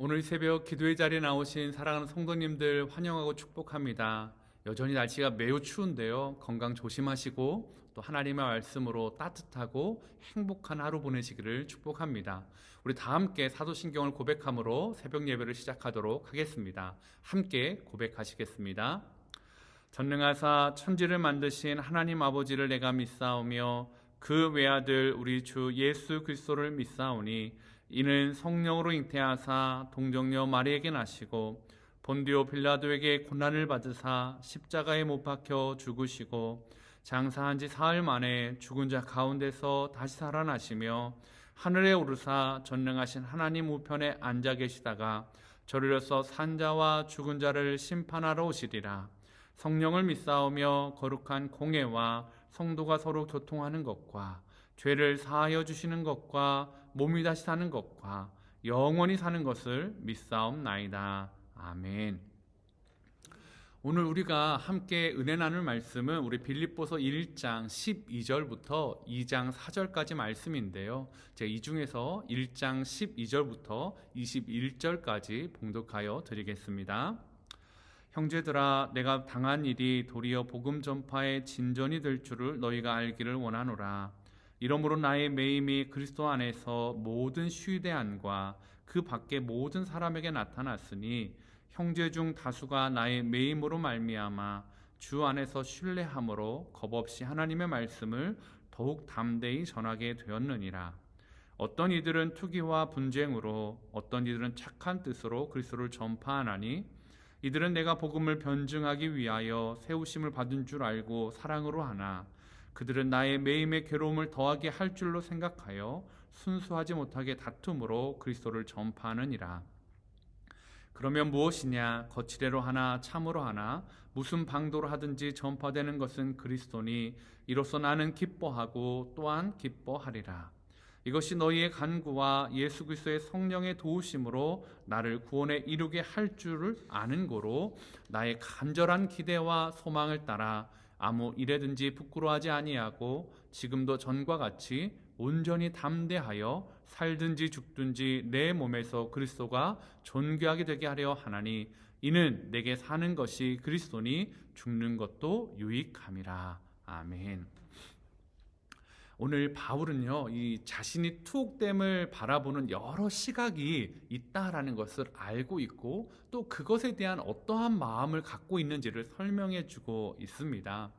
오늘 새벽 기도의 자리에 나오신 사랑하는 성도님들 환영하고 축복합니다. 여전히 날씨가 매우 추운데요. 건강 조심하시고 또 하나님의 말씀으로 따뜻하고 행복한 하루 보내시기를 축복합니다. 우리 다 함께 사도신경을 고백함으로 새벽 예배를 시작하도록 하겠습니다. 함께 고백하시겠습니다. 전능하사 천지를 만드신 하나님 아버지를 내가 믿사오며 그 외아들 우리 주 예수 그리스도를 믿사오니 이는 성령으로 잉태하사 동정녀 마리에게 나시고 본디오 빌라도에게 고난을 받으사 십자가에 못 박혀 죽으시고 장사한 지 사흘 만에 죽은 자 가운데서 다시 살아나시며 하늘에 오르사 전능하신 하나님 우편에 앉아 계시다가 저리로서 산 자와 죽은 자를 심판하러 오시리라. 성령을 믿사오며 거룩한 공예와 성도가 서로 교통하는 것과 죄를 사하여 주시는 것과 몸이 다시 사는 것과 영원히 사는 것을 믿사옵나이다. 아멘. 오늘 우리가 함께 은혜 나눌 말씀은 우리 빌립보서 1장 12절부터 2장 4절까지 말씀인데요. 제가 이 중에서 1장 12절부터 21절까지 봉독하여 드리겠습니다. 형제들아, 내가 당한 일이 도리어 복음 전파의 진전이 될 줄을 너희가 알기를 원하노라. 이러므로 나의 매임이 그리스도 안에서 모든 휴대안과 그 밖에 모든 사람에게 나타났으니 형제 중 다수가 나의 매임으로 말미암아 주 안에서 신뢰함으로 겁없이 하나님의 말씀을 더욱 담대히 전하게 되었느니라. 어떤 이들은 투기와 분쟁으로, 어떤 이들은 착한 뜻으로 그리스도를 전파하나니 이들은 내가 복음을 변증하기 위하여 세우심을 받은 줄 알고 사랑으로 하나 그들은 나의 매임의 괴로움을 더하게 할 줄로 생각하여 순수하지 못하게 다툼으로 그리스도를 전파하느니라. 그러면 무엇이냐? 거칠애로 하나 참으로 하나 무슨 방도로 하든지 전파되는 것은 그리스도니 이로써 나는 기뻐하고 또한 기뻐하리라. 이것이 너희의 간구와 예수 그리스도의 성령의 도우심으로 나를 구원에 이르게 할 줄을 아는 고로 나의 간절한 기대와 소망을 따라 아무 일에든지 부끄러워하지 아니하고 지금도 전과 같이 온전히 담대하여 살든지 죽든지 내 몸에서 그리스도가 존귀하게 되게 하려 하나니 이는 내게 사는 것이 그리스도니 죽는 것도 유익함이라. 아멘. 오늘 바울은요, 이 자신이 투옥됨을 바라보는 여러 시각이 있다라는 것을 알고 있고 또 그것에 대한 어떠한 마음을 갖고 있는지를 설명해 주고 있습니다.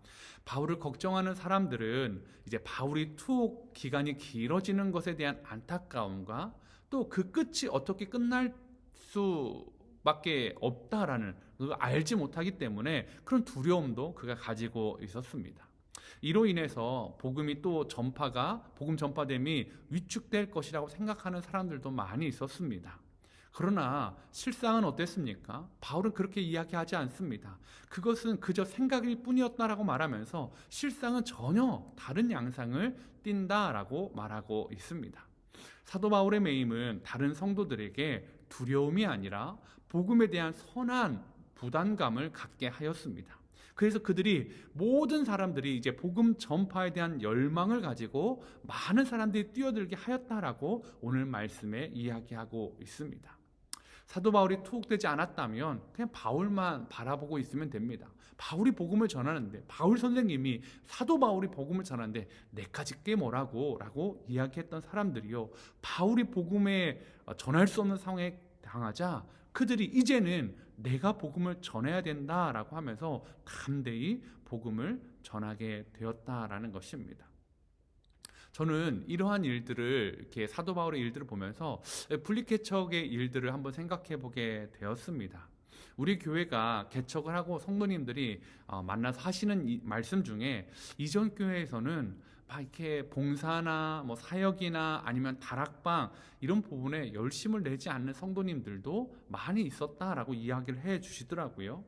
바울을 걱정하는 사람들은 이제 바울이 투옥 기간이 길어지는 것에 대한 안타까움과 또 그 끝이 어떻게 끝날 수밖에 없다라는 그걸 알지 못하기 때문에 그런 두려움도 그가 가지고 있었습니다. 이로 인해서 복음이 또 복음 전파됨이 위축될 것이라고 생각하는 사람들도 많이 있었습니다. 그러나 실상은 어땠습니까? 바울은 그렇게 이야기하지 않습니다. 그것은 그저 생각일 뿐이었다라고 말하면서 실상은 전혀 다른 양상을 띈다라고 말하고 있습니다. 사도 바울의 매임은 다른 성도들에게 두려움이 아니라 복음에 대한 선한 부담감을 갖게 하였습니다. 그래서 그들이 모든 사람들이 이제 복음 전파에 대한 열망을 가지고 많은 사람들이 뛰어들게 하였다라고 오늘 말씀에 이야기하고 있습니다. 사도 바울이 투옥되지 않았다면 그냥 바울만 바라보고 있으면 됩니다. 바울이 복음을 전하는데 바울 선생님이 사도 바울이 복음을 전하는데 내까지 꽤 뭐라고 라고 이야기했던 사람들이요, 바울이 복음에 전할 수 없는 상황에 당하자 그들이 이제는 내가 복음을 전해야 된다라고 하면서 담대히 복음을 전하게 되었다라는 것입니다. 저는 이러한 일들을 이렇게 사도 바울의 일들을 보면서 분리개척의 일들을 한번 생각해 보게 되었습니다. 우리 교회가 개척을 하고 성도님들이 만나서 하시는 이 말씀 중에 이전 교회에서는 막 이렇게 봉사나 뭐 사역이나 아니면 다락방 이런 부분에 열심을 내지 않는 성도님들도 많이 있었다라고 이야기를 해 주시더라고요.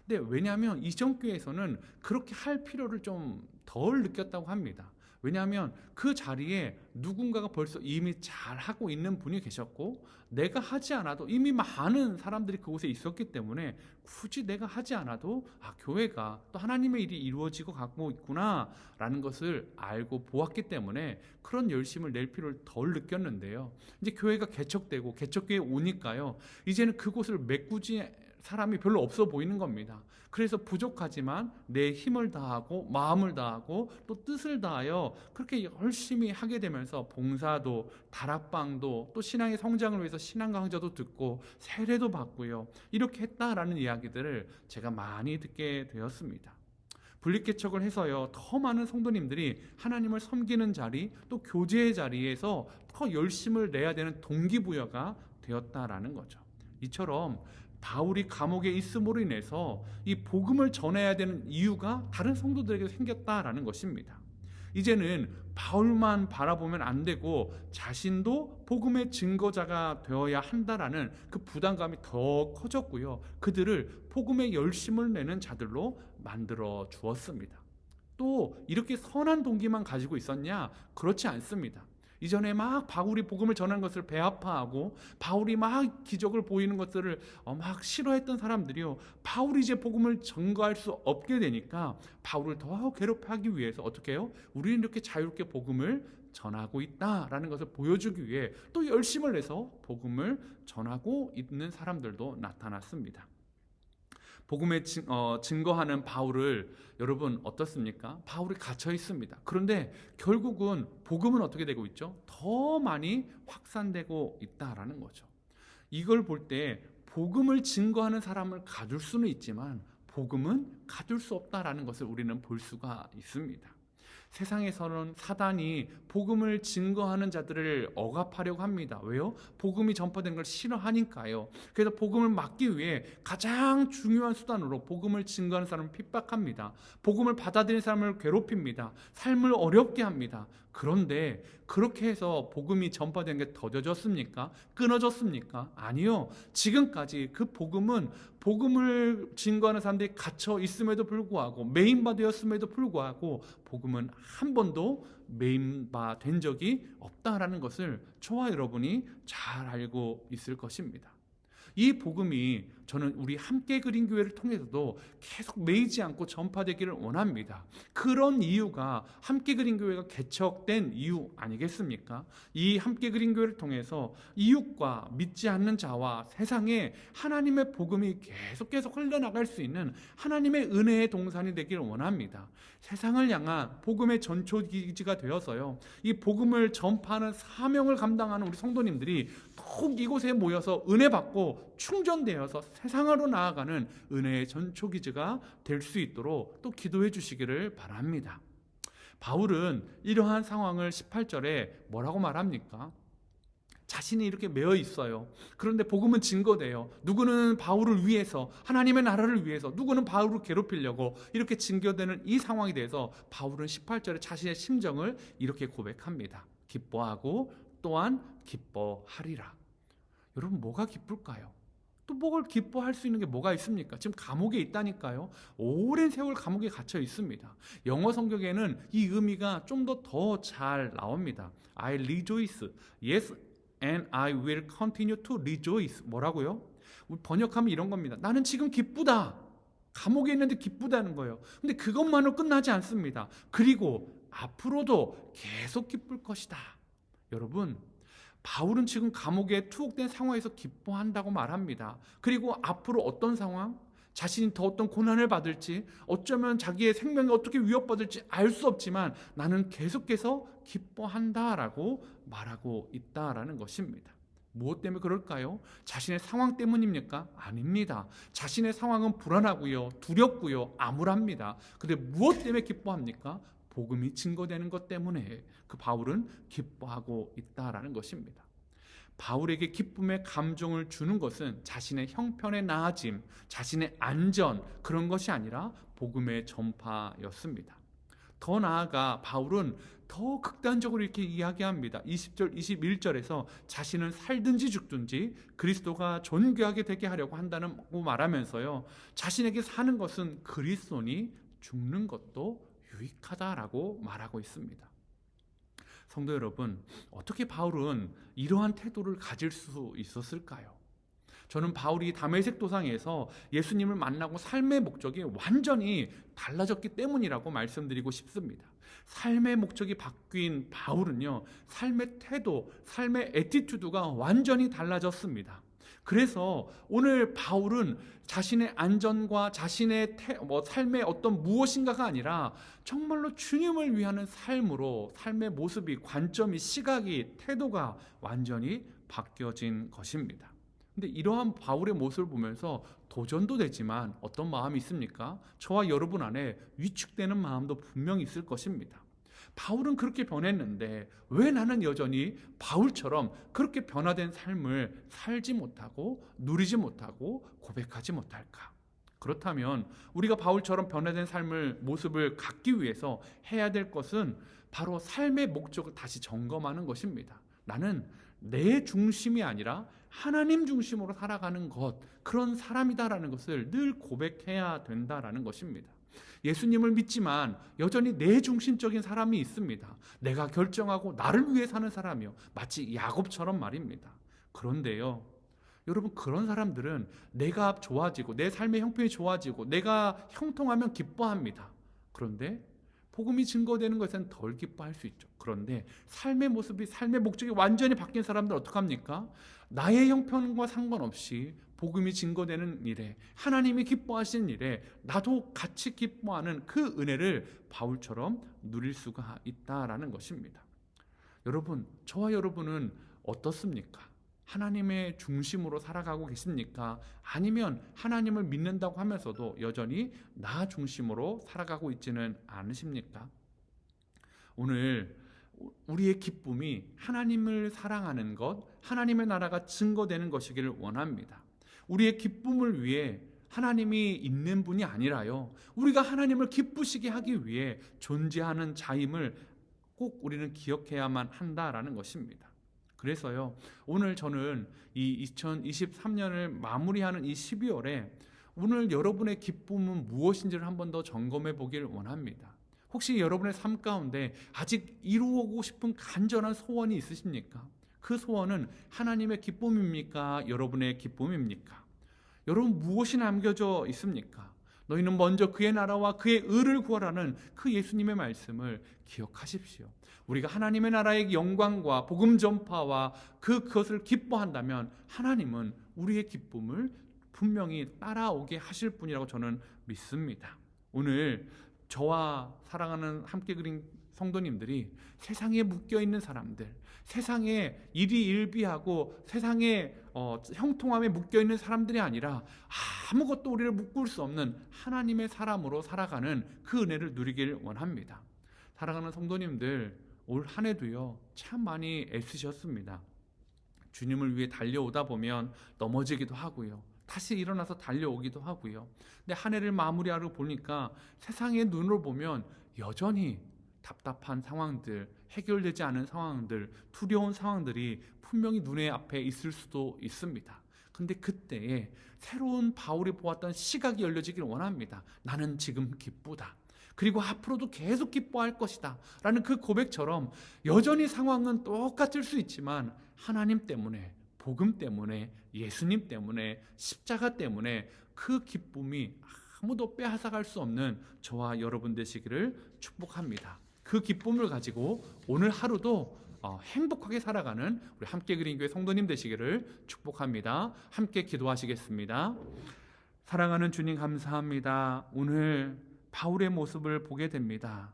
근데 왜냐하면 이전 교회에서는 그렇게 할 필요를 좀 덜 느꼈다고 합니다. 왜냐하면 그 자리에 누군가가 벌써 이미 잘하고 있는 분이 계셨고 내가 하지 않아도 이미 많은 사람들이 그곳에 있었기 때문에 굳이 내가 하지 않아도 교회가 또 하나님의 일이 이루어지고 가고 있구나 라는 것을 알고 보았기 때문에 그런 열심을 낼 필요를 덜 느꼈는데요. 이제 교회가 개척되고 개척교회에 오니까요, 이제는 그곳을 메꾸지 사람이 별로 없어 보이는 겁니다. 그래서 부족하지만 내 힘을 다하고 마음을 다하고 또 뜻을 다하여 그렇게 열심히 하게 되면서 봉사도 다락방도 또 신앙의 성장을 위해서 신앙 강좌도 듣고 세례도 받고요, 이렇게 했다라는 이야기들을 제가 많이 듣게 되었습니다. 분립개척을 해서요, 더 많은 성도님들이 하나님을 섬기는 자리 또 교제의 자리에서 더 열심을 내야 되는 동기부여가 되었다라는 거죠. 이처럼 바울이 감옥에 있음으로 인해서 이 복음을 전해야 되는 이유가 다른 성도들에게 생겼다라는 것입니다. 이제는 바울만 바라보면 안 되고 자신도 복음의 증거자가 되어야 한다라는 그 부담감이 더 커졌고요, 그들을 복음의 열심을 내는 자들로 만들어 주었습니다. 또 이렇게 선한 동기만 가지고 있었냐? 그렇지 않습니다. 이전에 막 바울이 복음을 전하는 것을 배아파하고 바울이 막 기적을 보이는 것들을 막 싫어했던 사람들이요, 바울이 이제 복음을 전거할 수 없게 되니까 바울을 더 괴롭히기 위해서 어떻게 해요? 우리는 이렇게 자유롭게 복음을 전하고 있다라는 것을 보여주기 위해 또 열심을 내서 복음을 전하고 있는 사람들도 나타났습니다. 복음에 증거하는 바울을 여러분 어떻습니까? 바울이 갇혀 있습니다. 그런데 결국은 복음은 어떻게 되고 있죠? 더 많이 확산되고 있다라는 거죠. 이걸 볼 때 복음을 증거하는 사람을 가둘 수는 있지만 복음은 가둘 수 없다라는 것을 우리는 볼 수가 있습니다. 세상에서는 사단이 복음을 증거하는 자들을 억압하려고 합니다. 왜요? 복음이 전파되는 걸 싫어하니까요. 그래서 복음을 막기 위해 가장 중요한 수단으로 복음을 증거하는 사람을 핍박합니다. 복음을 받아들이는 사람을 괴롭힙니다. 삶을 어렵게 합니다. 그런데 그렇게 해서 복음이 전파된 게 더뎌졌습니까? 끊어졌습니까? 아니요. 지금까지 그 복음은 복음을 증거하는 사람들이 갇혀 있음에도 불구하고 메인바 되었음에도 불구하고 복음은 한 번도 메인바 된 적이 없다라는 것을 저와 여러분이 잘 알고 있을 것입니다. 이 복음이 저는 우리 함께 그린 교회를 통해서도 계속 매이지 않고 전파되기를 원합니다. 그런 이유가 함께 그린 교회가 개척된 이유 아니겠습니까? 이 함께 그린 교회를 통해서 이웃과 믿지 않는 자와 세상에 하나님의 복음이 계속 흘러나갈 수 있는 하나님의 은혜의 동산이 되기를 원합니다. 세상을 향한 복음의 전초기지가 되어서요, 이 복음을 전파하는 사명을 감당하는 우리 성도님들이 더욱 이곳에 모여서 은혜 받고 충전되어서 세상으로 나아가는 은혜의 전초기지가 될 수 있도록 또 기도해 주시기를 바랍니다. 바울은 이러한 상황을 18절에 뭐라고 말합니까? 자신이 이렇게 매여 있어요. 그런데 복음은 증거돼요. 누구는 바울을 위해서, 하나님의 나라를 위해서, 누구는 바울을 괴롭히려고 이렇게 증거되는 이 상황에 대해서 바울은 18절에 자신의 심정을 이렇게 고백합니다. 기뻐하고 또한 기뻐하리라. 여러분, 뭐가 기쁠까요? 또 뭘 기뻐할 수 있는 게 뭐가 있습니까? 지금 감옥에 있다니까요. 오랜 세월 감옥에 갇혀 있습니다. 영어 성경에는 이 의미가 좀 더 잘 나옵니다. I rejoice. Yes, and I will continue to rejoice. 뭐라고요? 번역하면 이런 겁니다. 나는 지금 기쁘다. 감옥에 있는데 기쁘다는 거예요. 근데 그것만으로 끝나지 않습니다. 그리고 앞으로도 계속 기쁠 것이다. 여러분, 바울은 지금 감옥에 투옥된 상황에서 기뻐한다고 말합니다. 그리고 앞으로 어떤 상황? 자신이 더 어떤 고난을 받을지, 어쩌면 자기의 생명이 어떻게 위협받을지 알 수 없지만 나는 계속해서 기뻐한다라고 말하고 있다라는 것입니다. 무엇 때문에 그럴까요? 자신의 상황 때문입니까? 아닙니다. 자신의 상황은 불안하고요, 두렵고요, 암울합니다. 근데 무엇 때문에 기뻐합니까? 복음이 증거되는 것 때문에 그 바울은 기뻐하고 있다라는 것입니다. 바울에게 기쁨의 감정을 주는 것은 자신의 형편의 나아짐, 자신의 안전, 그런 것이 아니라 복음의 전파였습니다. 더 나아가 바울은 더 극단적으로 이렇게 이야기합니다. 20절, 21절에서 자신은 살든지 죽든지 그리스도가 존귀하게 되게 하려고 한다고 말하면서요, 자신에게 사는 것은 그리스도니 죽는 것도 유익하다라고 말하고 있습니다. 성도 여러분, 어떻게 바울은 이러한 태도를 가질 수 있었을까요? 저는 바울이 다메섹 도상에서 예수님을 만나고 삶의 목적이 완전히 달라졌기 때문이라고 말씀드리고 싶습니다. 삶의 목적이 바뀐 바울은요, 삶의 태도, 삶의 애티튜드가 완전히 달라졌습니다. 그래서 오늘 바울은 자신의 안전과 자신의 삶의 어떤 무엇인가가 아니라 정말로 주님을 위하는 삶으로 삶의 모습이, 관점이, 시각이, 태도가 완전히 바뀌어진 것입니다. 근데 이러한 바울의 모습을 보면서 도전도 되지만 어떤 마음이 있습니까? 저와 여러분 안에 위축되는 마음도 분명히 있을 것입니다. 바울은 그렇게 변했는데 왜 나는 여전히 바울처럼 그렇게 변화된 삶을 살지 못하고 누리지 못하고 고백하지 못할까? 그렇다면 우리가 바울처럼 변화된 삶을 모습을 갖기 위해서 해야 될 것은 바로 삶의 목적을 다시 점검하는 것입니다. 나는 내 중심이 아니라 하나님 중심으로 살아가는 것, 그런 사람이다라는 것을 늘 고백해야 된다라는 것입니다. 예수님을 믿지만 여전히 내 중심적인 사람이 있습니다. 내가 결정하고 나를 위해 사는 사람이요, 마치 야곱처럼 말입니다. 그런데요, 여러분, 그런 사람들은 내가 좋아지고 내 삶의 형편이 좋아지고 내가 형통하면 기뻐합니다. 그런데 복음이 증거되는 것은 덜 기뻐할 수 있죠. 그런데 삶의 모습이, 삶의 목적이 완전히 바뀐 사람들 어떡합니까? 나의 형편과 상관없이 복음이 증거되는 일에, 하나님이 기뻐하시는 일에 나도 같이 기뻐하는 그 은혜를 바울처럼 누릴 수가 있다라는 것입니다. 여러분, 저와 여러분은 어떻습니까? 하나님의 중심으로 살아가고 계십니까? 아니면 하나님을 믿는다고 하면서도 여전히 나 중심으로 살아가고 있지는 않으십니까? 오늘 우리의 기쁨이 하나님을 사랑하는 것, 하나님의 나라가 증거되는 것이기를 원합니다. 우리의 기쁨을 위해 하나님이 있는 분이 아니라요, 우리가 하나님을 기쁘시게 하기 위해 존재하는 자임을 꼭 우리는 기억해야만 한다라는 것입니다. 그래서요, 오늘 저는 이 2023년을 마무리하는 이 12월에 오늘 여러분의 기쁨은 무엇인지를 한 번 더 점검해 보길 원합니다. 혹시 여러분의 삶 가운데 아직 이루고 싶은 간절한 소원이 있으십니까? 그 소원은 하나님의 기쁨입니까? 여러분의 기쁨입니까? 여러분, 무엇이 남겨져 있습니까? 너희는 먼저 그의 나라와 그의 의를 구하라는 그 예수님의 말씀을 기억하십시오. 우리가 하나님의 나라의 영광과 복음 전파와 그것을 기뻐한다면 하나님은 우리의 기쁨을 분명히 따라오게 하실 분이라고 저는 믿습니다. 오늘 저와 사랑하는 함께 그린 성도님들이 세상에 묶여있는 사람들, 세상에 일희일비하고 세상에 형통함에 묶여있는 사람들이 아니라 아무것도 우리를 묶을 수 없는 하나님의 사람으로 살아가는 그 은혜를 누리길 원합니다. 사랑하는 성도님들, 올 한 해도요, 참 많이 애쓰셨습니다. 주님을 위해 달려오다 보면 넘어지기도 하고요, 다시 일어나서 달려오기도 하고요. 근데 한 해를 마무리하고 보니까 세상의 눈으로 보면 여전히 답답한 상황들, 해결되지 않은 상황들, 두려운 상황들이 분명히 눈에 앞에 있을 수도 있습니다. 근데 그때에 새로운 바울이 보았던 시각이 열려지길 원합니다. 나는 지금 기쁘다. 그리고 앞으로도 계속 기뻐할 것이다 라는 그 고백처럼 여전히 상황은 똑같을 수 있지만 하나님 때문에, 복음 때문에, 예수님 때문에, 십자가 때문에 그 기쁨이 아무도 빼앗아갈 수 없는 저와 여러분 되시기를 축복합니다. 그 기쁨을 가지고 오늘 하루도 행복하게 살아가는 우리 함께 그린 교회 성도님 되시기를 축복합니다. 함께 기도하시겠습니다. 사랑하는 주님, 감사합니다. 오늘 바울의 모습을 보게 됩니다.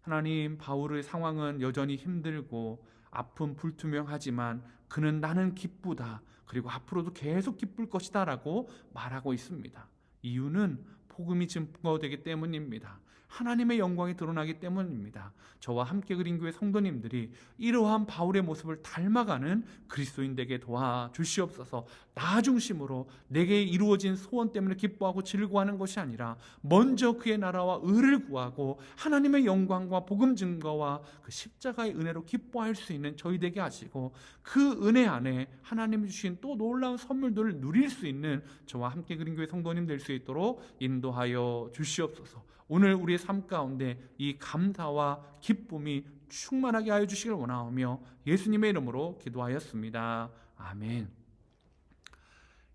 하나님, 바울의 상황은 여전히 힘들고 아픔 불투명하지만 그는 나는 기쁘다, 그리고 앞으로도 계속 기쁠 것이다 라고 말하고 있습니다. 이유는 복음이 증거되기 때문입니다. 하나님의 영광이 드러나기 때문입니다. 저와 함께 그린 교회 성도님들이 이러한 바울의 모습을 닮아가는 그리스도인 되게 도와주시옵소서. 나 중심으로 내게 이루어진 소원 때문에 기뻐하고 즐거워하는 것이 아니라 먼저 그의 나라와 의를 구하고 하나님의 영광과 복음 증거와 그 십자가의 은혜로 기뻐할 수 있는 저희 되게 하시고, 그 은혜 안에 하나님이 주신 또 놀라운 선물들을 누릴 수 있는 저와 함께 그린 교회 성도님 될 수 있도록 인도하여 주시옵소서. 오늘 우리의 삶 가운데 이 감사와 기쁨이 충만하게 하여 주시길 원하며 예수님의 이름으로 기도하였습니다. 아멘.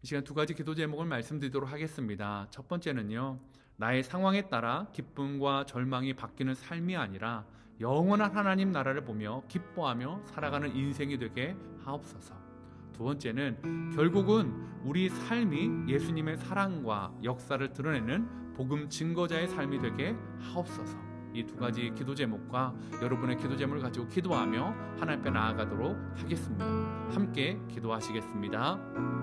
이 시간 두 가지 기도 제목을 말씀드리도록 하겠습니다. 첫 번째는요, 나의 상황에 따라 기쁨과 절망이 바뀌는 삶이 아니라 영원한 하나님 나라를 보며 기뻐하며 살아가는 인생이 되게 하옵소서. 두 번째는 결국은 우리 삶이 예수님의 사랑과 역사를 드러내는 복음 증거자의 삶이 되게 하옵소서. 이 두 가지 기도 제목과 여러분의 기도 제목을 가지고 기도하며 하나님 앞에 나아가도록 하겠습니다. 함께 기도하시겠습니다.